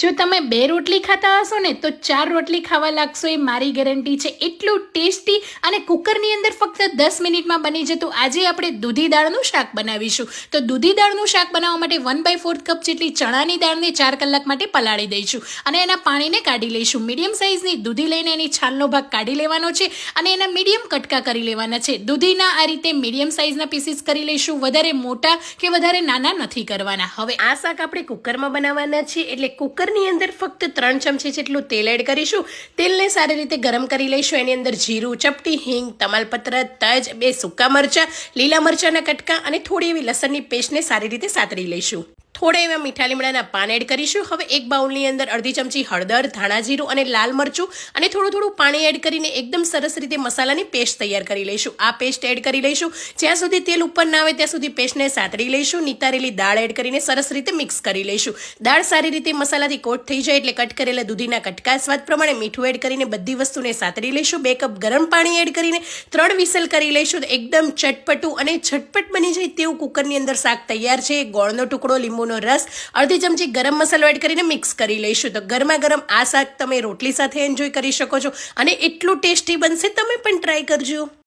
જો તમે 2 રોટલી ખાતા હશો ને તો 4 રોટલી ખાવા લાગશો, એ મારી ગેરંટી છે. એટલું ટેસ્ટી અને કુકરની અંદર ફક્ત 10 મિનિટમાં બની જતું. આજે આપણે દૂધી દાળનું શાક બનાવીશું. તો દૂધી દાળનું શાક બનાવવા માટે 1/4 કપ જેટલી ચણાની દાળને 4 કલાક માટે પલાળી દઈશું અને એના પાણીને કાઢી લઈશું. મીડિયમ સાઇઝની દૂધી લઈને એની છાલનો ભાગ કાઢી લેવાનો છે અને એના મીડિયમ કટકા કરી લેવાના છે. દૂધીના આ રીતે મીડિયમ સાઇઝના પીસીસ કરી લઈશું. વધારે મોટા કે વધારે નાના નથી કરવાના. હવે આ શાક આપણે કુકરમાં બનાવવાના છે એટલે કુકરની અંદર ફક્ત 3 ચમચી જેટલું તેલ એડ કરીશું. તેલને સારી રીતે ગરમ કરી લઈશું. એની અંદર જીરું, ચપટી હિંગ, તમાલપત્ર, તજ, 2 સૂકા મરચાં, લીલા મરચાંના કટકા અને થોડી એવી લસણની પેસ્ટને સારી રીતે સાતરી લઈશું. થોડા એવા મીઠા લીમડાના પાન એડ કરીશું. હવે એક બાઉલની અંદર અડધી ચમચી હળદર, ધાણા જીરું અને લાલ મરચું અને થોડું પાણી એડ કરીને એકદમ સરસ રીતે મસાલાની પેસ્ટ તૈયાર કરી લઈશું. આ પેસ્ટ એડ કરી લઈશું. જ્યાં સુધી તેલ ઉપર ના આવે ત્યાં સુધી પેસ્ટને સાતરી લઈશું. નિતારેલી દાળ એડ કરીને સરસ રીતે મિક્સ કરી લઈશું. દાળ સારી રીતે મસાલાથી કોટ થઈ જાય એટલે કટ કરેલા દૂધીના કટકા, સ્વાદ પ્રમાણે મીઠું એડ કરીને બધી વસ્તુને સાતરી લઈશું. 2 કપ ગરમ પાણી એડ કરીને 3 વિસલ કરી લઈશું. એકદમ ચટપટું અને ઝટપટ બની જાય તેવું કુકરની અંદર શાક તૈયાર છે. ગોળનો ટુકડો, લીંબુનો રસ, અડધી ચમચી ગરમ મસાલો એડ કરીને મિક્સ કરી લઈશું. તો ગરમા ગરમ આ શાક તમે રોટલી સાથે એન્જોય કરી શકો છો અને એટલું ટેસ્ટી બનશે. તમે પણ ટ્રાય કરજો.